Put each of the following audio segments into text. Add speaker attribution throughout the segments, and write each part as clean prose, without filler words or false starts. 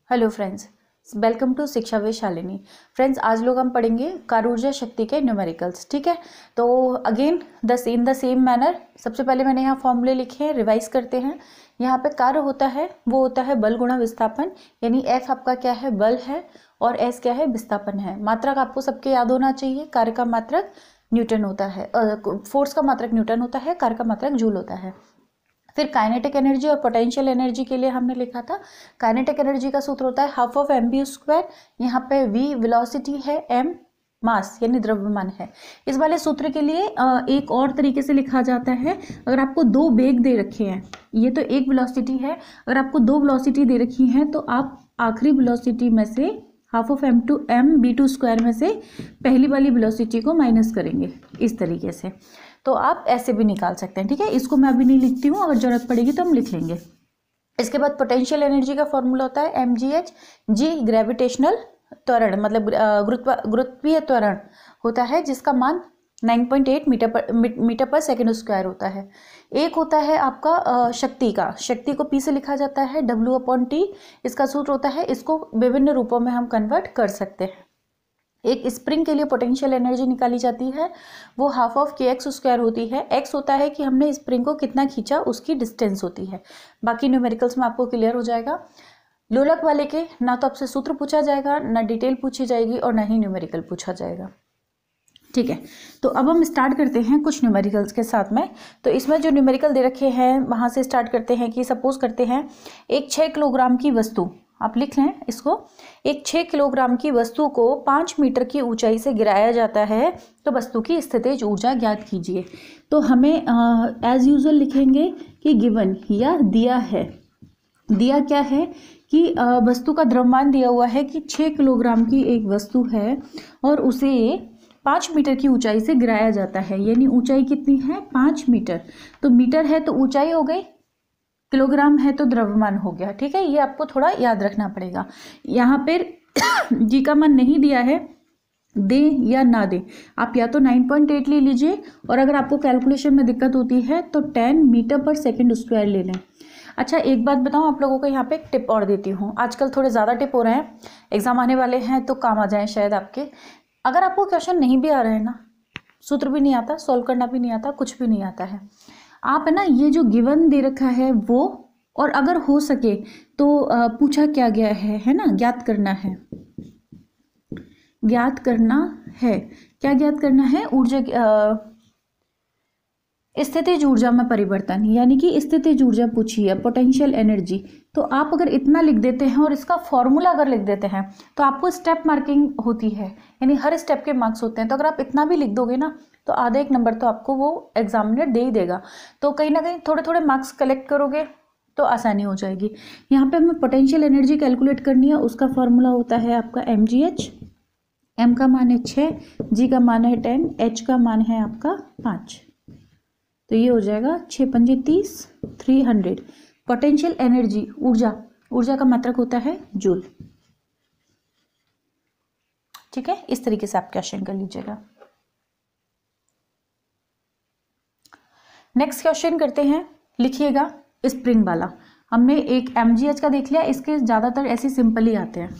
Speaker 1: Hello friends, welcome to शिक्षा वे Shalini. Friends, आज लोग हम पढ़ेंगे कार्य ऊर्जा शक्ति के न्यूमेरिकल्स। ठीक है, तो again in the same manner सबसे पहले मैंने यहाँ फॉर्मूले लिखे हैं, रिवाइज करते हैं। यहाँ पे कार्य होता है वो होता है बल गुणा विस्थापन, यानी एफ आपका क्या है, बल है, और एस क्या है, विस्थापन है। मात्रक आपको सबके याद होना चाहिए। कार्य का मात्रक न्यूटन होता है, फोर्स का मात्रक न्यूटन होता है, कार्य का मात्रक जूल होता है। फिर काइनेटिक एनर्जी और पोटेंशियल एनर्जी के लिए हमने लिखा था, काइनेटिक एनर्जी का सूत्र होता है half of M B square. यहाँ पे v वेलोसिटी है, m मास यानी द्रव्यमान है। इस वाले सूत्र के लिए एक और तरीके से लिखा जाता है। अगर आपको दो वेग दे रखे हैं, ये तो एक वेलोसिटी है, अगर आपको दो वेलोसिटी दे रखी हैं तो आप आखिरी वेलोसिटी में से half of m to m b2 square में से पहली वाली वेलोसिटी को माइनस करेंगे, इस तरीके से। तो आप ऐसे भी निकाल सकते हैं। ठीक है, इसको मैं अभी नहीं लिखती हूँ, अगर जरूरत पड़ेगी तो हम लिख लेंगे। इसके बाद पोटेंशियल एनर्जी का फॉर्मूला होता है mgh। g ग्रेविटेशनल त्वरण, मतलब गुरुत्वीय त्वरण होता है, जिसका मान 9.8 मीटर पर सेकेंड स्क्वायर होता है। एक होता है आपका शक्ति का, शक्ति को p से लिखा जाता है W/T। इसका सूत्र होता है, इसको विभिन्न रूपों में हम कन्वर्ट कर सकते हैं। एक स्प्रिंग के लिए पोटेंशियल एनर्जी निकाली जाती है, वो हाफ ऑफ kx स्क्वायर होती है। x होता है कि हमने स्प्रिंग को कितना खींचा, उसकी डिस्टेंस होती है। बाकी न्यूमेरिकल्स में आपको क्लियर हो जाएगा। लोलक वाले के ना तो आपसे सूत्र पूछा जाएगा, ना डिटेल पूछी जाएगी, और ना ही न्यूमेरिकल पूछा जाएगा। ठीक है, तो अब हम स्टार्ट करते हैं कुछ न्यूमेरिकल्स के साथ में। तो इसमें जो न्यूमेरिकल दे रखे हैं वहाँ से स्टार्ट करते हैं कि सपोज करते हैं एक 6 किलोग्राम की वस्तु, आप लिख लें इसको, एक 6 किलोग्राम की वस्तु को 5 मीटर की ऊंचाई से गिराया जाता है, तो वस्तु की स्थितिज ऊर्जा ज्ञात कीजिए। तो हमें एज यूजुअल लिखेंगे कि गिवन या दिया है। दिया क्या है कि वस्तु का द्रव्यमान दिया हुआ है कि 6 किलोग्राम की एक वस्तु है और उसे 5 मीटर की ऊंचाई से गिराया जाता है, यानी ऊंचाई कितनी है, 5 मीटर। तो मीटर है तो ऊंचाई हो गई, किलोग्राम है तो द्रव्यमान हो गया। ठीक है, ये आपको थोड़ा याद रखना पड़ेगा। यहाँ पर जी का मान नहीं दिया है, दे या ना दे, आप या तो 9.8 ले लीजिए, और अगर आपको कैलकुलेशन में दिक्कत होती है तो 10 मीटर पर सेकेंड स्क्वायर ले लें। अच्छा, एक बात बताऊं आप लोगों को, यहाँ पे एक टिप और देती हूँ। आजकल थोड़े ज़्यादा टिप हो रहे हैं, एग्जाम आने वाले हैं तो काम आ जाए शायद आपके। अगर आपको क्वेश्चन नहीं भी आ रहे हैं ना, सूत्र भी नहीं आता, सॉल्व करना भी नहीं आता, कुछ भी नहीं आता है, आप है ना ये जो गिवन दे रखा है वो, और अगर हो सके तो पूछा क्या गया है ना, ज्ञात करना है। ज्ञात करना है, क्या ज्ञात करना है, ऊर्जा स्थितिज ऊर्जा में परिवर्तन, यानी कि स्थितिज ऊर्जा पूछी है, पोटेंशियल एनर्जी। तो आप अगर इतना लिख देते हैं और इसका फॉर्मूला अगर लिख देते हैं तो आपको स्टेप मार्किंग होती है, यानी हर स्टेप के मार्क्स होते हैं। तो अगर आप इतना भी लिख दोगे ना तो आधा एक नंबर तो आपको वो एग्जामिनर दे ही देगा। तो कहीं ना कहीं थोड़े थोड़े मार्क्स कलेक्ट करोगे तो आसानी हो जाएगी। यहाँ पे हमें पोटेंशियल एनर्जी कैलकुलेट करनी है, उसका फॉर्मूला होता है आपका mgh। m का मान है 6, g का मान है 10, h का मान है आपका 5। तो ये हो जाएगा 6 पंजे 30, 300। पोटेंशियल एनर्जी ऊर्जा का मात्रक होता है जूल। ठीक है, इस तरीके से आप क्वेश्चन कर लीजिएगा। नेक्स्ट क्वेश्चन करते हैं, लिखिएगा स्प्रिंग वाला। हमने एक mgh का देख लिया, इसके ज़्यादातर ऐसे सिंपल ही आते हैं।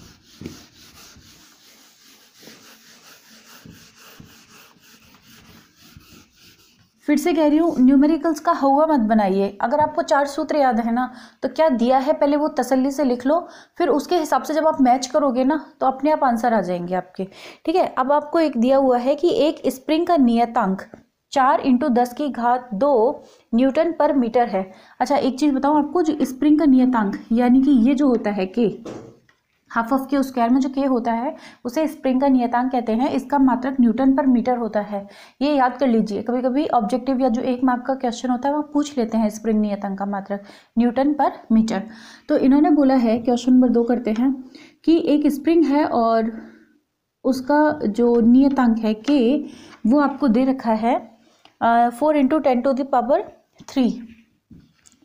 Speaker 1: फिर से कह रही हूँ, न्यूमेरिकल्स का हवा मत बनाइए। अगर आपको 4 सूत्र याद है ना तो क्या दिया है पहले वो तसल्ली से लिख लो, फिर उसके हिसाब से जब आप मैच करोगे ना तो अपने आप आंसर आ जाएंगे आपके। ठीक है, अब आपको एक दिया हुआ है कि एक स्प्रिंग का नियतांक 4 × 10⁻² न्यूटन पर मीटर है। अच्छा, एक चीज़ बताऊँ आपको, जो स्प्रिंग का नियतांक यानी कि ये जो होता है के, हाफ ऑफ के स्क्वायर में जो के होता है उसे स्प्रिंग का नियतांक कहते हैं। इसका मात्रक न्यूटन पर मीटर होता है, ये याद कर लीजिए। कभी कभी ऑब्जेक्टिव या जो 1 मार्क का क्वेश्चन होता है वहाँ पूछ लेते हैं स्प्रिंग नियतांक का मात्रक न्यूटन पर मीटर। तो इन्होंने बोला है, क्वेश्चन नंबर 2 करते हैं कि एक स्प्रिंग है और उसका जो नियतांक है के, वो आपको दे रखा है 4 × 10⁻3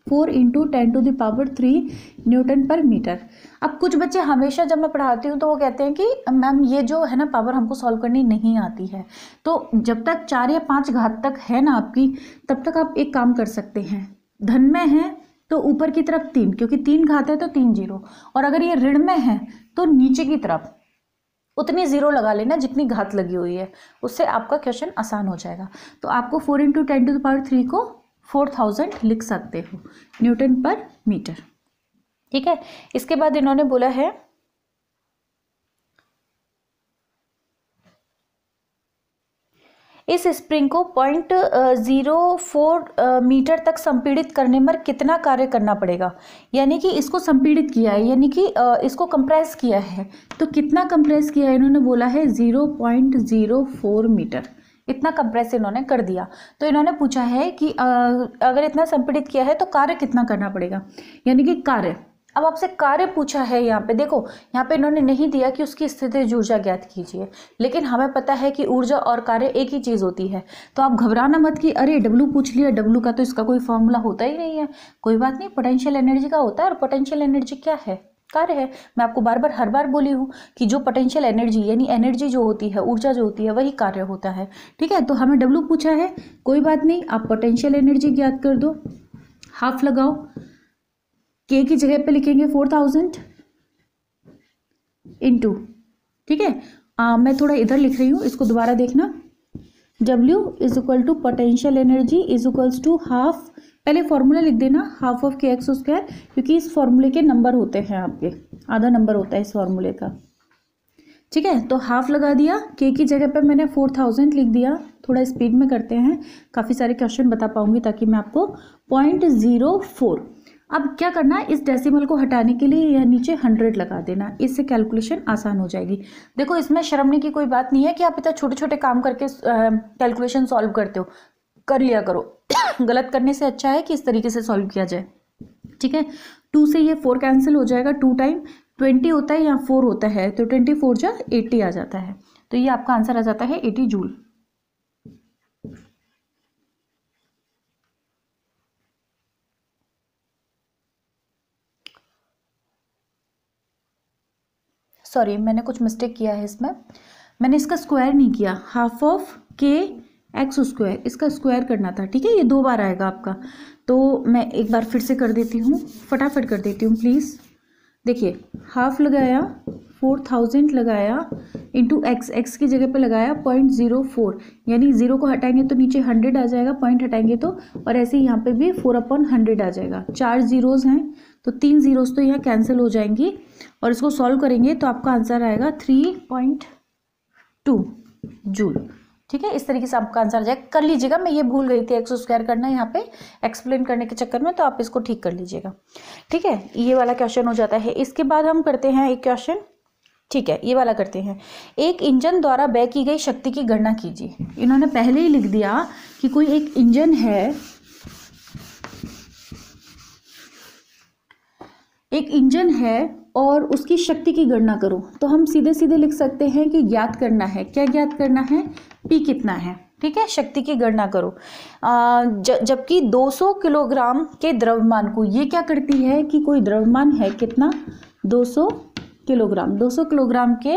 Speaker 1: 4 × 10⁻3 न्यूटन पर मीटर। अब कुछ बच्चे हमेशा जब मैं पढ़ाती हूँ तो वो कहते हैं कि मैम ये जो है ना पावर हमको सॉल्व करनी नहीं आती है। तो जब तक 4 या 5 घात तक है ना आपकी, तब तक आप एक काम कर सकते हैं, धन में है तो ऊपर की तरफ 3, क्योंकि 3 घात है तो 3 जीरो, और अगर ये ऋण में है तो नीचे की तरफ उतनी जीरो लगा लेना जितनी घात लगी हुई है, उससे आपका क्वेश्चन आसान हो जाएगा। तो आपको 4 × 10⁻³ को 4000 लिख सकते हो न्यूटन पर मीटर। ठीक है, इसके बाद इन्होंने बोला है इस स्प्रिंग को 0.04 मीटर तक संपीड़ित करने में कितना कार्य करना पड़ेगा। यानी कि इसको संपीड़ित किया है, यानी कि इसको कंप्रेस किया है, तो कितना कंप्रेस किया है इन्होंने बोला है 0.04 मीटर, इतना कंप्रेस इन्होंने कर दिया। तो इन्होंने पूछा है कि अगर इतना संपीड़ित किया है तो कार्य कितना करना पड़ेगा, यानी कि कार्य। अब आपसे कार्य पूछा है, यहाँ पे देखो, यहाँ पे इन्होंने नहीं दिया कि उसकी स्थितिज ऊर्जा ज्ञात कीजिए, लेकिन हमें पता है कि ऊर्जा और कार्य एक ही चीज होती है। तो आप घबराना मत कि अरे डब्लू पूछ लिया, डब्लू का तो इसका कोई फॉर्मूला होता ही नहीं है। कोई बात नहीं, पोटेंशियल एनर्जी का होता है, और पोटेंशियल एनर्जी क्या है, कार्य है। मैं आपको हर बार बोली हूँ कि जो पोटेंशियल एनर्जी यानी एनर्जी जो होती है, ऊर्जा जो होती है, वही कार्य होता है। ठीक है, तो हमें डब्लू पूछा है, कोई बात नहीं, आप पोटेंशियल एनर्जी ज्ञात कर दो, हाफ लगाओ, के की जगह पे लिखेंगे 4000 इंटू, ठीक है, मैं थोड़ा इधर लिख रही हूँ, इसको दोबारा देखना। W = पोटेंशियल एनर्जी = हाफ, पहले फॉर्मूला लिख देना, हाफ ऑफ kx², क्योंकि इस फॉर्मूले के नंबर होते हैं आपके, आधा नंबर होता है इस फॉर्मूले का। ठीक है, तो हाफ लगा दिया, के की जगह पे मैंने 4000 लिख दिया। थोड़ा स्पीड में करते हैं, काफ़ी सारे क्वेश्चन बता पाऊंगी ताकि मैं आपको 0.04। अब क्या करना है, इस डेसिमल को हटाने के लिए यह नीचे 100 लगा देना, इससे कैलकुलेशन आसान हो जाएगी। देखो, इसमें शर्मने की कोई बात नहीं है कि आप इतना छोटे छोटे काम करके कैलकुलेशन सॉल्व करते हो, कर लिया करो। गलत करने से अच्छा है कि इस तरीके से सॉल्व किया जाए। ठीक है, 2 से ये 4 कैंसिल हो जाएगा, 2 टाइम 20 होता है, यहाँ 4 होता है, तो 24 जा 80 आ जाता है। तो ये आपका आंसर आ जाता है 80 जूल। सॉरी, मैंने कुछ मिस्टेक किया है इसमें, मैंने इसका स्क्वायर नहीं किया, हाफ ऑफ kx², इसका स्क्वायर करना था। ठीक है, ये 2 बार आएगा आपका, तो मैं एक बार फिर से कर देती हूँ, फटाफट कर देती हूँ प्लीज़। देखिए, हाफ लगाया, 4000 लगाया, इंटू x की जगह पे लगाया 0.04, यानी 0 को हटाएंगे तो नीचे 100 आ जाएगा, पॉइंट हटाएंगे तो, और ऐसे ही यहाँ पे भी 4/100 आ जाएगा। 4 जीरोज़ हैं तो 3 जीरोज़ तो यहाँ कैंसिल हो जाएंगी, और इसको सॉल्व करेंगे तो आपका आंसर आएगा 3.2 जूल। ठीक है, इस तरीके से आपका आंसर आ जाएगा। कर लीजिएगा, मैं ये भूल गई थी x² करना यहाँ पे एक्सप्लेन करने के चक्कर में, तो आप इसको ठीक कर लीजिएगा। ठीक है, ये वाला क्वेश्चन हो जाता है। इसके बाद हम करते हैं एक क्वेश्चन, ठीक है, ये वाला करते हैं। एक इंजन द्वारा व्यय की गई शक्ति की गणना कीजिए। इन्होंने पहले ही लिख दिया कि कोई एक इंजन है, एक इंजन है और उसकी शक्ति की गणना करो। तो हम सीधे सीधे लिख सकते हैं कि ज्ञात करना है, क्या ज्ञात करना है, P कितना है। ठीक है, शक्ति की गणना करो। जबकि 200 किलोग्राम के द्रव्यमान को, ये क्या करती है कि कोई द्रव्यमान है कितना, 200 किलोग्राम, 200 किलोग्राम के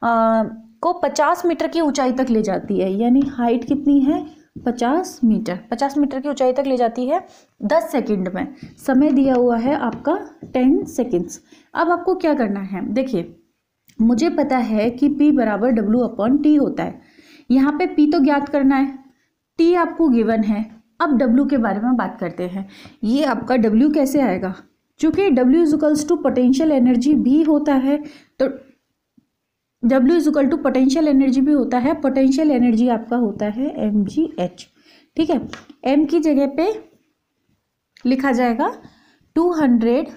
Speaker 1: को 50 मीटर की ऊंचाई तक ले जाती है, यानी हाइट कितनी है, 50 मीटर, 50 मीटर की ऊंचाई तक ले जाती है 10 सेकंड में। समय दिया हुआ है आपका 10 सेकंड्स। अब आपको क्या करना है, देखिए, मुझे पता है कि P = W/T होता है। यहाँ पे P तो ज्ञात करना है, T आपको गिवन है। अब W के बारे में बात करते हैं। ये आपका W कैसे आएगा, चूंकि W = पोटेंशियल एनर्जी भी होता है, तो W = पोटेंशियल एनर्जी भी होता है। पोटेंशियल एनर्जी आपका होता है mgh। ठीक है, m की जगह पे लिखा जाएगा 200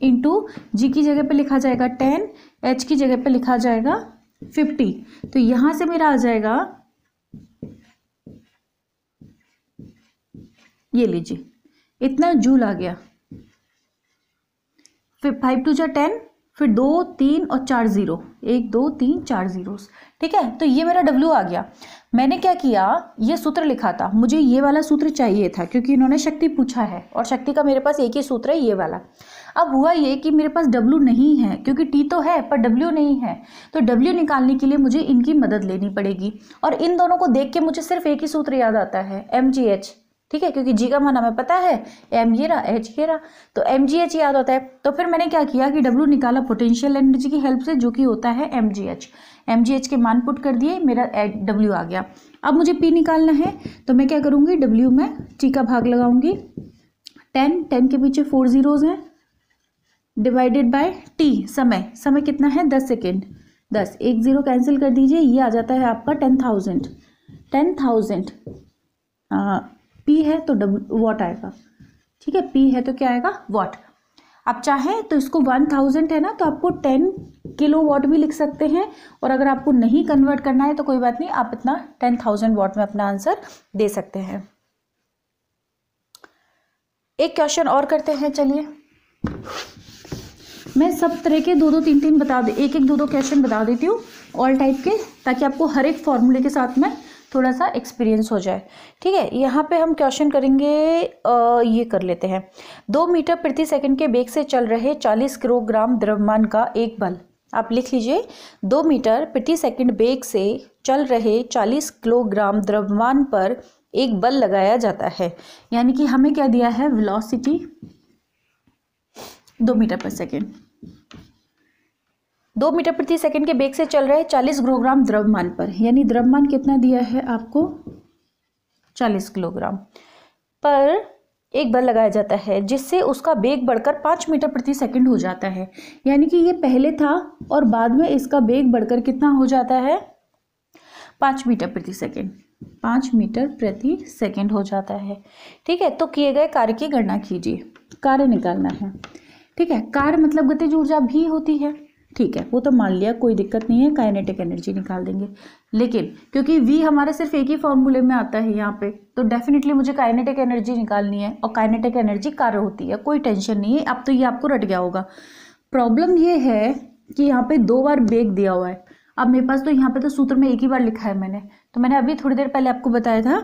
Speaker 1: इंटू, g की जगह पे लिखा जाएगा 10, h की जगह पे लिखा जाएगा 50। तो यहां से मेरा आ जाएगा, ये लीजिए, इतना जूल आ गया। फिर 5 × 2 = 10, फिर 2, 3 और 4 जीरो, 1, 2, 3, 4 जीरोस। ठीक है, तो ये मेरा W आ गया। मैंने क्या किया, ये सूत्र लिखा था, मुझे ये वाला सूत्र चाहिए था क्योंकि इन्होंने शक्ति पूछा है, और शक्ति का मेरे पास एक ही सूत्र है, ये वाला। अब हुआ ये कि मेरे पास W नहीं है, क्योंकि T तो है पर W नहीं है, तो W निकालने के लिए मुझे इनकी मदद लेनी पड़ेगी। और इन दोनों को देख के मुझे सिर्फ एक ही सूत्र याद आता है, mgh। ठीक है, क्योंकि जी का मान हमें पता है, एम ये रहा, एच ये रहा, तो एम जी एच याद होता है। तो फिर मैंने क्या किया कि डब्ल्यू निकाला पोटेंशियल एनर्जी की हेल्प से, जो कि होता है M G H. M G H के मान पुट कर दिए, मेरा डब्ल्यू आ गया। अब मुझे पी निकालना है, तो मैं क्या करूँगी, डब्ल्यू में टी का भाग लगाऊंगी, 10 के पीछे 4 जीरोज हैं, डिवाइडेड बाय टी, समय कितना है 10 सेकेंड, 10, 1 0 कैंसिल कर दीजिए, ये आ जाता है आपका 10,000 पी है तो वॉट आएगा। ठीक है, पी है तो क्या आएगा, वॉट। आप चाहें तो इसको 1000 है ना, तो आपको 10 किलो वॉट भी लिख सकते हैं, और अगर आपको नहीं कन्वर्ट करना है तो कोई बात नहीं, आप इतना 10,000 वॉट में अपना आंसर दे सकते हैं। एक क्वेश्चन और करते हैं, चलिए। मैं सब तरह के 2-2 3-3 बता दे, एक 2-2 क्वेश्चन बता देती हूँ ऑल टाइप के, ताकि आपको हर एक फॉर्मूले के साथ में थोड़ा सा एक्सपीरियंस हो जाए। ठीक है, यहाँ पे हम क्वेश्चन करेंगे, ये कर लेते हैं। 2 मीटर प्रति सेकंड के वेग से चल रहे 40 किलोग्राम द्रव्यमान का एक बल, आप लिख लीजिए, 2 मीटर प्रति सेकंड वेग से चल रहे 40 किलोग्राम द्रव्यमान पर एक बल लगाया जाता है। यानी कि हमें क्या दिया है, वेलोसिटी 2 मीटर पर सेकेंड, 2 मीटर प्रति सेकंड के वेग से चल रहे 40 किलोग्राम द्रव्यमान पर, यानी द्रव्यमान कितना दिया है आपको, 40 किलोग्राम पर एक बल लगाया जाता है, जिससे उसका वेग बढ़कर 5 मीटर प्रति सेकंड हो जाता है। यानी कि ये पहले था और बाद में इसका वेग बढ़कर कितना हो जाता है, 5 मीटर प्रति सेकंड, 5 मीटर प्रति सेकंड हो जाता है। ठीक है, तो किए गए कार्य की गणना कीजिए, कार्य निकालना है। ठीक है, कार्य मतलब गतिज ऊर्जा भी होती है, ठीक है, वो तो मान लिया, कोई दिक्कत नहीं है, काइनेटिक एनर्जी निकाल देंगे। लेकिन क्योंकि वी हमारे सिर्फ एक ही फॉर्मूले में आता है यहाँ पे, तो डेफिनेटली मुझे काइनेटिक एनर्जी निकालनी है, और काइनेटिक एनर्जी कार्य होती है, कोई टेंशन नहीं है। अब तो ये आपको रट गया होगा। प्रॉब्लम ये है कि यहाँ पे 2 बार वेग दिया हुआ है। अब मेरे पास तो यहाँ पे तो सूत्र में एक ही बार लिखा है मैंने, तो मैंने अभी थोड़ी देर पहले आपको बताया था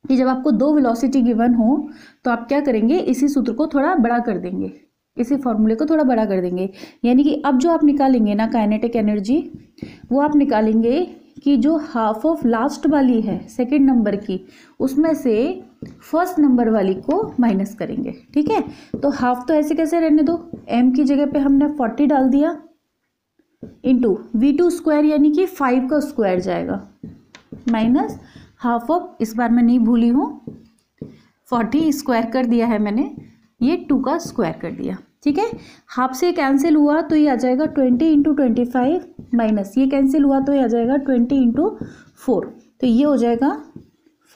Speaker 1: कि जब आपको 2 वेलोसिटी गिवन हो तो आप क्या करेंगे, इसी सूत्र को थोड़ा बड़ा कर देंगे, इसी फॉर्मूले को थोड़ा बड़ा कर देंगे। यानी कि अब जो आप निकालेंगे ना काइनेटिक एनर्जी, वो आप निकालेंगे कि जो हाफ ऑफ लास्ट वाली है सेकंड नंबर की, उसमें से फर्स्ट नंबर वाली को माइनस करेंगे। ठीक है, तो हाफ तो ऐसे कैसे रहने दो, m की जगह पे हमने 40 डाल दिया, इंटू v2 स्क्वायर, यानी कि 5 का स्क्वायर जाएगा, माइनस हाफ ऑफ, इस बार मैं नहीं भूली हूँ, 40 स्क्वायर कर दिया है मैंने, ये 2 का स्क्वायर कर दिया। ठीक है, हाफ से कैंसिल हुआ तो ये आ जाएगा 20 इंटू 25, माइनस ये कैंसिल हुआ तो ये आ जाएगा 20 इंटू 4, तो ये हो जाएगा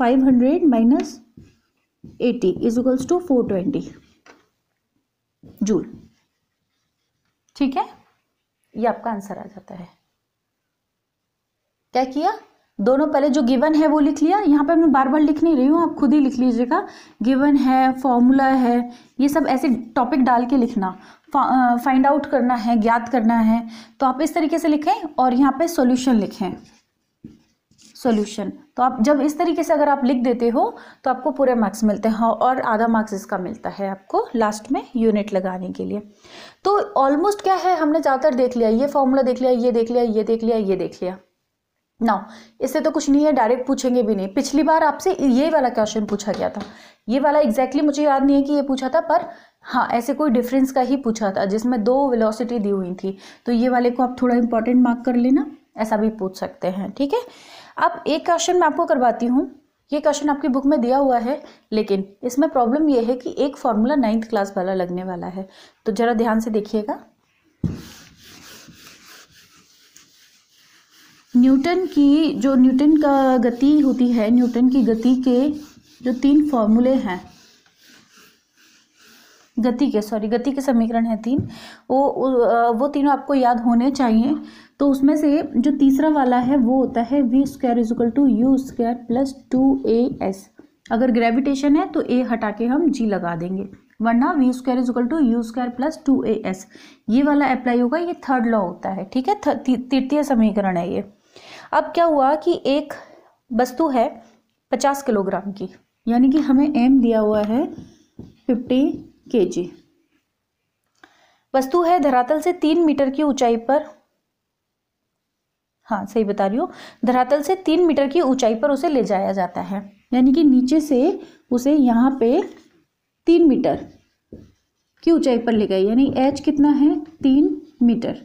Speaker 1: 500 minus 80 is equals to 420 joule. ठीक है, ये आपका आंसर आ जाता है। क्या किया, दोनों पहले जो गिवन है वो लिख लिया, यहाँ पे मैं बार बार लिख नहीं रही हूँ, आप खुद ही लिख लीजिएगा। गिवन है, फॉर्मूला है, ये सब ऐसे टॉपिक डाल के लिखना, फाइंड आउट करना है, ज्ञात करना है, तो आप इस तरीके से लिखें, और यहाँ पे सॉल्यूशन लिखें, सॉल्यूशन। तो आप जब इस तरीके से अगर आप लिख देते हो तो आपको पूरे मार्क्स मिलते हैं, और आधा मार्क्स इसका मिलता है आपको लास्ट में यूनिट लगाने के लिए। तो ऑलमोस्ट क्या है, हमने ज़्यादातर देख लिया, ये फॉर्मूला देख लिया, ये देख लिया, ये देख लिया, ये देख लिया। नाउ इससे तो कुछ नहीं है, डायरेक्ट पूछेंगे भी नहीं। पिछली बार आपसे ये वाला क्वेश्चन पूछा गया था, ये वाला एग्जैक्टली मुझे याद नहीं है कि ये पूछा था, पर हाँ ऐसे कोई डिफरेंस का ही पूछा था, जिसमें 2 वेलोसिटी दी हुई थी, तो ये वाले को आप थोड़ा इंपॉर्टेंट मार्क कर लेना, ऐसा भी पूछ सकते हैं। ठीक है, अब एक क्वेश्चन मैं आपको करवाती हूँ, ये क्वेश्चन आपकी बुक में दिया हुआ है, लेकिन इसमें प्रॉब्लम ये है कि एक फॉर्मूला 9th क्लास वाला लगने वाला है, तो जरा ध्यान से देखिएगा। न्यूटन की जो न्यूटन का गति होती है, न्यूटन की गति के जो 3 फॉर्मूले हैं, गति के समीकरण हैं 3, वो तीनों आपको याद होने चाहिए। तो उसमें से जो तीसरा वाला है वो होता है v² = u² + 2as। अगर ग्रेविटेशन है तो a हटा के हम g लगा देंगे, वरना v² = u² + 2as, ये वाला अप्लाई होगा, ये थर्ड लॉ होता है। ठीक है, तृतीय समीकरण है ये। अब क्या हुआ कि एक वस्तु है 50 किलोग्राम की, यानी कि हमें m दिया हुआ है 50 kg। वस्तु है धरातल से 3 मीटर की ऊंचाई पर, हाँ सही बता रही हूँ, धरातल से 3 मीटर की ऊंचाई पर उसे ले जाया जाता है। यानी कि नीचे से उसे यहाँ पे 3 मीटर की ऊंचाई पर ले गए, यानी h कितना है 3 मीटर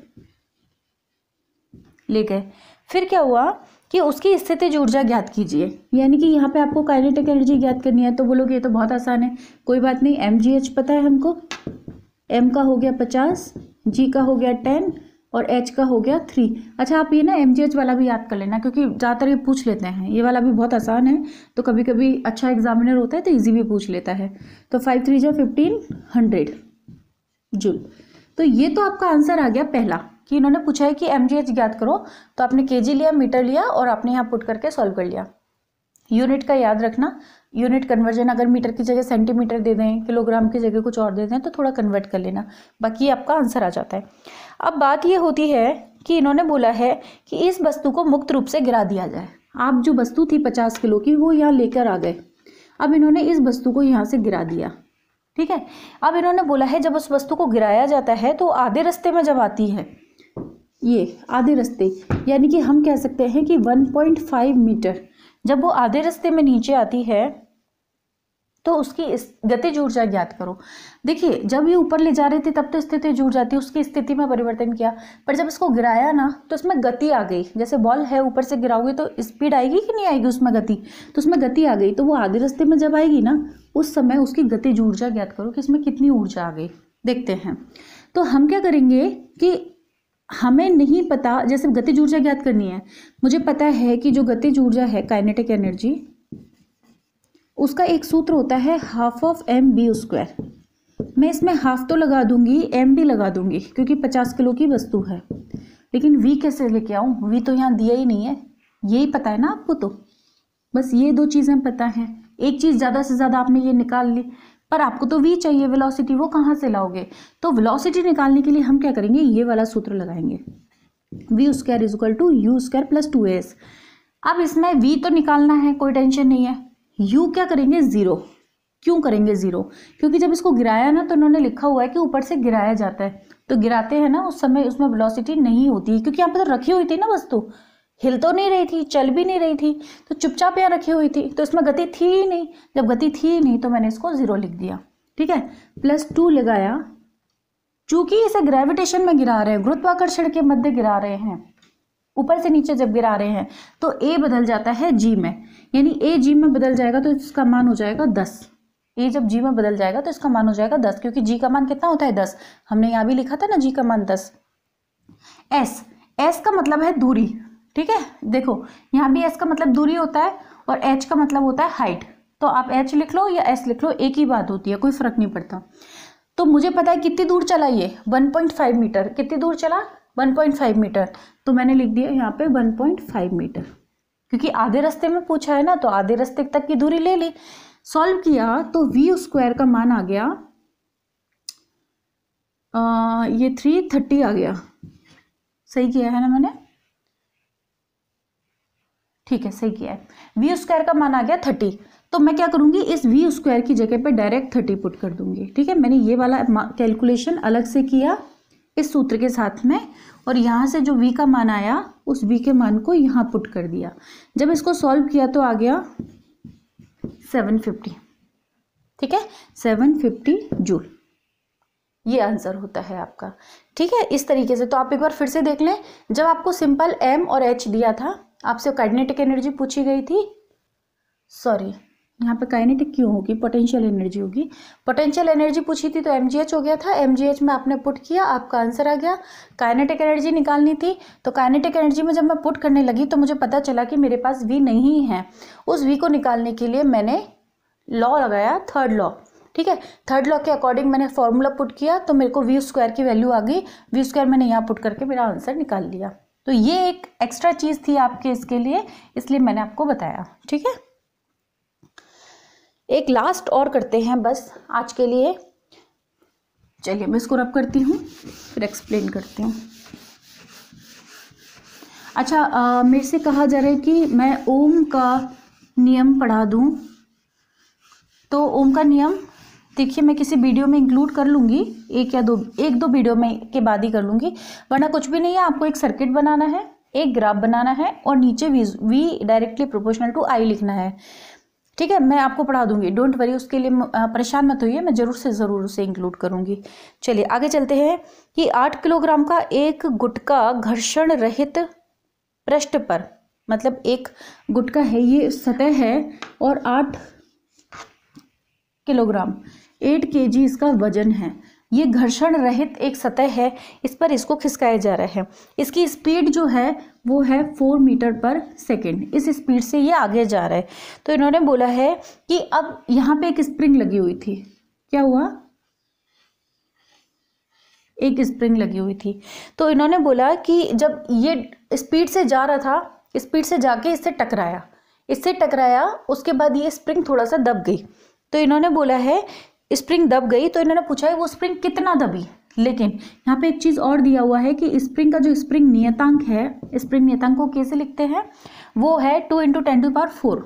Speaker 1: ले गए। फिर क्या हुआ कि उसकी स्थितिज ऊर्जा ज्ञात कीजिए, यानी कि यहाँ पे आपको काइनेटिक एनर्जी ज्ञात करनी है। तो बोलोगे ये तो बहुत आसान है, कोई बात नहीं, mgh पता है हमको, m का हो गया 50, g का हो गया 10 और h का हो गया 3। अच्छा आप ये ना mgh वाला भी याद कर लेना, क्योंकि ज़्यादातर ये पूछ लेते हैं, ये वाला भी बहुत आसान है, तो कभी कभी अच्छा एग्जामिनर होता है तो ईजी भी पूछ लेता है। तो 5 3 जा 1500 जूल। तो ये तो आपका आंसर आ गया पहला, कि इन्होंने पूछा है कि mgh ज्ञात करो, तो आपने kg लिया, मीटर लिया और आपने यहाँ पुट करके सॉल्व कर लिया। यूनिट का याद रखना, यूनिट कन्वर्जन अगर मीटर की जगह सेंटीमीटर दे दें, किलोग्राम की जगह कुछ और दे दें तो थोड़ा कन्वर्ट कर लेना, बाकी आपका आंसर आ जाता है। अब बात ये होती है कि इन्होंने बोला है कि इस वस्तु को मुक्त रूप से गिरा दिया जाए। आप जो वस्तु थी 50 किलो की वो यहाँ लेकर आ गए, अब इन्होंने इस वस्तु को यहाँ से गिरा दिया, ठीक है। अब इन्होंने बोला है जब उस वस्तु को गिराया जाता है तो आधे रास्ते में जब आती है, ये आधे रास्ते, यानी कि हम कह सकते हैं कि 1.5 मीटर जब वो आधे रास्ते में नीचे आती है तो उसकी गतिज ऊर्जा ज्ञात करो। देखिए जब ये ऊपर ले जा रहे थे तब तो स्थितिज ऊर्जा थी, उसकी स्थिति में परिवर्तन किया, पर जब इसको गिराया ना तो इसमें गति आ गई। जैसे बॉल है ऊपर से गिराओगे तो स्पीड आएगी कि नहीं आएगी उसमें गति, तो उसमें गति आ गई। तो वो आधे रास्ते में जब आएगी ना उस समय उसकी गतिज ऊर्जा ज्ञात करो कि इसमें कितनी ऊर्जा आ गई। देखते हैं, तो हम क्या करेंगे कि हमें नहीं पता, जैसे गतिज ऊर्जा ज्ञात करनी है, मुझे पता है कि जो गतिज ऊर्जा है काइनेटिक एनर्जी, उसका एक सूत्र होता है हाफ ऑफ mv²। मैं इसमें हाफ तो लगा दूंगी, m भी लगा दूंगी क्योंकि 50 किलो की वस्तु है, लेकिन v कैसे लेके आऊँ, v तो यहाँ दिया ही नहीं है, यही पता है ना आपको, तो बस ये दो चीज़ें पता हैं। एक चीज़ ज़्यादा से ज़्यादा आपने ये निकाल ली, पर आपको तो v चाहिए वेलोसिटी, वो कहाँ से लाओगे। तो वेलोसिटी निकालने के लिए हम क्या करेंगे, ये वाला सूत्र लगाएंगे, v² = u² + 2as। अब इसमें v तो निकालना है, कोई टेंशन नहीं है, u क्या करेंगे 0। क्यों करेंगे 0, क्योंकि जब इसको गिराया ना तो उन्होंने लिखा हुआ है कि ऊपर से गिराया जाता है, तो गिराते हैं ना उस समय उसमें वेलोसिटी नहीं होती है, क्योंकि यहाँ पर तो रखी हुई थी ना वस्तु, हिल तो नहीं रही थी, चल भी नहीं रही थी, तो चुपचाप यहाँ रखी हुई थी, तो इसमें गति थी ही नहीं। जब गति थी ही नहीं तो मैंने इसको 0 लिख दिया, ठीक है। +2 लगाया, चूंकि इसे ग्रेविटेशन में गिरा रहे हैं, गुरुत्वाकर्षण के मध्य गिरा रहे हैं, ऊपर से नीचे जब गिरा रहे हैं तो a बदल जाता है g में, यानी a g में बदल जाएगा तो इसका मान हो जाएगा 10। a जब g में बदल जाएगा तो इसका मान हो जाएगा 10, क्योंकि g का मान कितना होता है 10, हमने यहाँ भी लिखा था ना g का मान 10। s का मतलब है दूरी, ठीक है, देखो यहाँ भी s का मतलब दूरी होता है और h का मतलब होता है हाइट, तो आप h लिख लो या s लिख लो, एक ही बात होती है, कोई फर्क नहीं पड़ता। तो मुझे पता है कितनी दूर चला ये 1.5 मीटर, कितनी दूर चला 1.5 मीटर, तो मैंने लिख दिया यहाँ पे 1.5 मीटर, क्योंकि आधे रास्ते में पूछा है ना तो आधे रास्ते तक की दूरी ले ली। सॉल्व किया तो v² का मान आ गया ये 330 आ गया, सही किया है ना मैंने, ठीक है सही किया है। v² का मान आ गया 30, तो मैं क्या करूंगी, इस v² की जगह पे डायरेक्ट 30 पुट कर दूंगी, ठीक है। मैंने ये वाला कैलकुलेशन अलग से किया इस सूत्र के साथ में, और यहाँ से जो v का मान आया उस v के मान को यहाँ पुट कर दिया। जब इसको सॉल्व किया तो आ गया 750, ठीक है, 750 जूल, ये आंसर होता है आपका, ठीक है। इस तरीके से तो आप एक बार फिर से देख लें, जब आपको सिंपल m और h दिया था, आपसे काइनेटिक एनर्जी पूछी गई थी, सॉरी यहाँ पे काइनेटिक क्यों होगी, पोटेंशियल एनर्जी होगी, पोटेंशियल एनर्जी पूछी थी तो mgh हो गया था, mgh में आपने पुट किया, आपका आंसर आ गया। काइनेटिक एनर्जी निकालनी थी, तो काइनेटिक एनर्जी में जब मैं पुट करने लगी तो मुझे पता चला कि मेरे पास v नहीं है। उस v को निकालने के लिए मैंने लॉ लगाया, थर्ड लॉ, ठीक है, थर्ड लॉ के अकॉर्डिंग मैंने फॉर्मूला पुट किया तो मेरे को v² की वैल्यू आ गई, v² मैंने यहाँ पुट करके मेरा आंसर निकाल लिया। तो ये एक एक्स्ट्रा चीज़ थी आपके इसके लिए, इसलिए मैंने आपको बताया, ठीक है। एक लास्ट और करते हैं बस आज के लिए, चलिए मैं इसको रब करती हूँ फिर एक्सप्लेन करती हूँ। अच्छा मेरे से कहा जा रहा है कि मैं ओम का नियम पढ़ा दूँ, तो ओम का नियम देखिए मैं किसी वीडियो में इंक्लूड कर लूँगी, एक दो वीडियो में के बाद ही कर लूँगी, वरना कुछ भी नहीं है। आपको एक सर्किट बनाना है, एक ग्राफ बनाना है और नीचे v directly proportional to I लिखना है, ठीक है, मैं आपको पढ़ा दूंगी, डोंट वरी, उसके लिए परेशान मत होइए, मैं जरूर से ज़रूर उसे इंक्लूड करूंगी। चलिए आगे चलते हैं कि 8 किलोग्राम का एक गुटका घर्षण रहित पृष्ठ पर, मतलब एक गुटका है, ये सतह है और 8 किलोग्राम 8 kg इसका वजन है। ये घर्षण रहित एक सतह है, इस पर इसको खिसकाया जा रहा है। इसकी स्पीड जो है वो है 4 मीटर पर सेकेंड, इस स्पीड से ये आगे जा रहा है। तो इन्होंने बोला है कि अब यहाँ पे एक स्प्रिंग लगी हुई थी, क्या हुआ, एक स्प्रिंग लगी हुई थी। तो इन्होंने बोला कि जब ये स्पीड से जा रहा था, स्पीड से जाके इससे टकराया, उसके बाद ये स्प्रिंग थोड़ा सा दब गई। तो इन्होंने बोला है स्प्रिंग दब गई, तो इन्होंने पूछा है वो स्प्रिंग कितना दबी। लेकिन यहाँ पे एक चीज़ और दिया हुआ है कि स्प्रिंग का जो स्प्रिंग नियतांक है, स्प्रिंग नियतांक को कैसे लिखते हैं, वो है 2 × 10⁴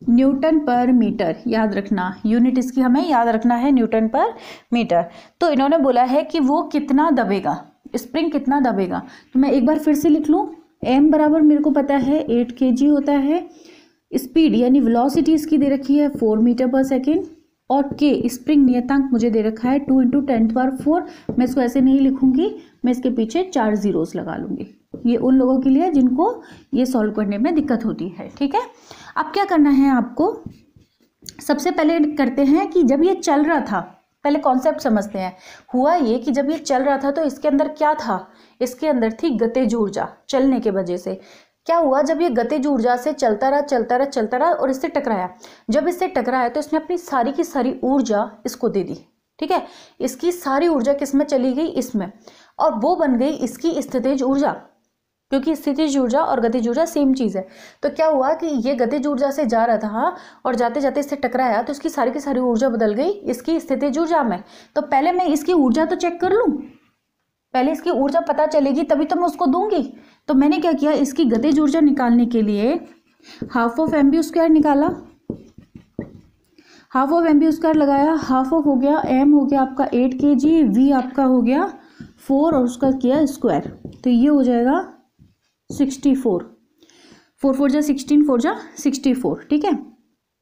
Speaker 1: न्यूटन पर मीटर। याद रखना, यूनिट इसकी हमें याद रखना है, न्यूटन पर मीटर। तो इन्होंने बोला है कि वो कितना दबेगा, स्प्रिंग कितना दबेगा। तो मैं एक बार फिर से लिख लूँ, m बराबर मेरे को पता है 8 kg होता है, स्पीड यानी वेलोसिटी इसकी दे रखी है 4 मीटर पर सेकेंड, और k स्प्रिंग नियतांक मुझे दे रखा है 2 × 10⁴। मैं इसको ऐसे नहीं लिखूंगी, मैं इसके पीछे 4 जीरोस लगा लूंगी। ये उन लोगों के लिए जिनको ये सॉल्व करने में दिक्कत होती है, ठीक है। अब क्या करना है आपको, सबसे पहले करते हैं कि जब ये चल रहा था, पहले कॉन्सेप्ट समझते हैं। हुआ ये कि जब ये चल रहा था तो इसके अंदर क्या था, इसके अंदर थी गतिज ऊर्जा, चलने के वजह से। क्या हुआ, जब ये गतिज ऊर्जा से चलता रहा और इससे टकराया, जब इससे टकराया तो इसने अपनी सारी की सारी ऊर्जा इसको दे दी, ठीक है। इसकी सारी ऊर्जा किस में चली गई, इसमें, और वो बन गई इसकी स्थितिज ऊर्जा, क्योंकि स्थितिज ऊर्जा और गतिज ऊर्जा सेम चीज़ है। तो क्या हुआ कि ये गतिज ऊर्जा से जा रहा था और जाते जाते इससे टकराया, तो इसकी सारी की सारी ऊर्जा बदल गई इसकी स्थितिज ऊर्जा में। तो पहले मैं इसकी ऊर्जा तो चेक कर लूँ, पहले इसकी ऊर्जा पता चलेगी तभी तो मैं उसको दूंगी। तो मैंने क्या किया, इसकी गतिज ऊर्जा निकालने के लिए ½ निकाला, ½ लगाया, हाफ ऑफ हो गया, m हो गया आपका 8 kg, v आपका हो गया 4 और उसका किया स्क्वायर, तो ये हो जाएगा 64, 4 4 जा 16, 4 जा 64, ठीक है।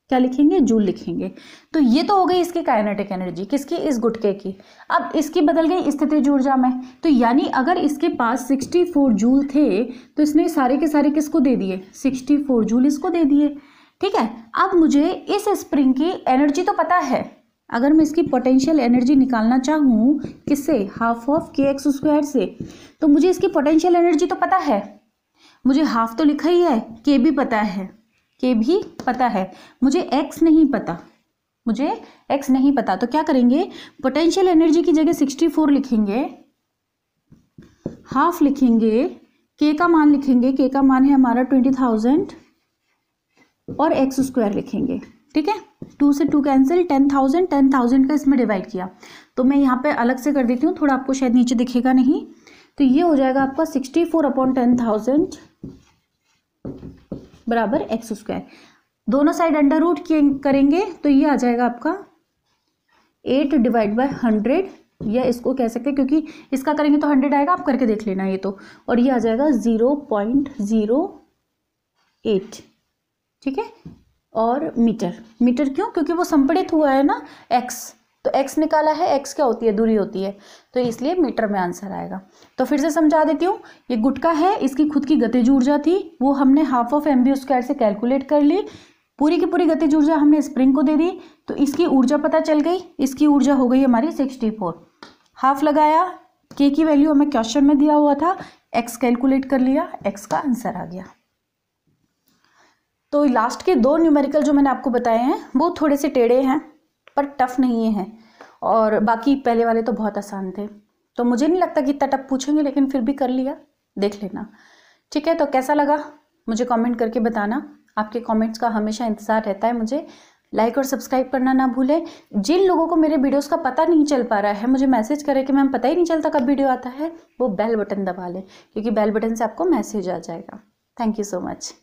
Speaker 1: क्या लिखेंगे, जूल लिखेंगे। तो ये तो हो गई इसकी काइनेटिक एनर्जी, किसकी, इस गुटके की। अब इसकी बदल गई स्थितिज ऊर्जा में, तो यानी अगर इसके पास 64 जूल थे तो इसने सारे के सारे किसको दे दिए, 64 जूल इसको दे दिए, ठीक है। अब मुझे इस स्प्रिंग की एनर्जी तो पता है, अगर मैं इसकी पोटेंशियल एनर्जी निकालना चाहूँ किससे, ½ से, तो मुझे इसकी पोटेंशियल एनर्जी तो पता है, मुझे हाफ तो लिखा ही है, के भी पता है, मुझे x नहीं पता, तो क्या करेंगे, पोटेंशियल एनर्जी की जगह 64 लिखेंगे, हाफ लिखेंगे, k का मान लिखेंगे, k का मान है हमारा 20,000 और x² लिखेंगे, ठीक है। 2 से 2 कैंसिल, 10,000 का इसमें डिवाइड किया, तो मैं यहाँ पे अलग से कर देती हूँ, थोड़ा आपको शायद नीचे दिखेगा नहीं, तो ये हो जाएगा आपका 64/10,000 बराबर x²। दोनों साइड अंडर रूट करेंगे तो ये आ जाएगा आपका 8/100, या इसको कह सकते हैं, क्योंकि इसका करेंगे तो 100 आएगा, आप करके देख लेना ये तो, और ये आ जाएगा 0.08, ठीक है। और मीटर क्यों, क्योंकि वो संपीड़ित हुआ है ना x, तो x निकाला है, x क्या होती है, दूरी होती है, तो इसलिए मीटर में आंसर आएगा। तो फिर से समझा देती हूँ, ये गुटका है, इसकी खुद की गतिज ऊर्जा थी, वो हमने ½ से कैलकुलेट कर ली, पूरी की पूरी गतिज ऊर्जा हमने स्प्रिंग को दे दी, तो इसकी ऊर्जा पता चल गई, इसकी ऊर्जा हो गई हमारी 64, हाफ लगाया, k की वैल्यू हमें क्वेश्चन में दिया हुआ था, x कैलकुलेट कर लिया, x का आंसर आ गया। तो लास्ट के 2 न्यूमेरिकल जो मैंने आपको बताए हैं वो थोड़े से टेढ़े हैं पर टफ नहीं है, और बाकी पहले वाले तो बहुत आसान थे, तो मुझे नहीं लगता कि इतना टफ पूछेंगे, लेकिन फिर भी कर लिया, देख लेना, ठीक है। तो कैसा लगा मुझे कमेंट करके बताना, आपके कमेंट्स का हमेशा इंतज़ार रहता है मुझे। लाइक और सब्सक्राइब करना ना भूलें। जिन लोगों को मेरे वीडियोस का पता नहीं चल पा रहा है, मुझे मैसेज करें कि मैम पता ही नहीं चलता कब वीडियो आता है, वो बेल बटन दबा लें, क्योंकि बेल बटन से आपको मैसेज आ जाएगा। Thank you so much.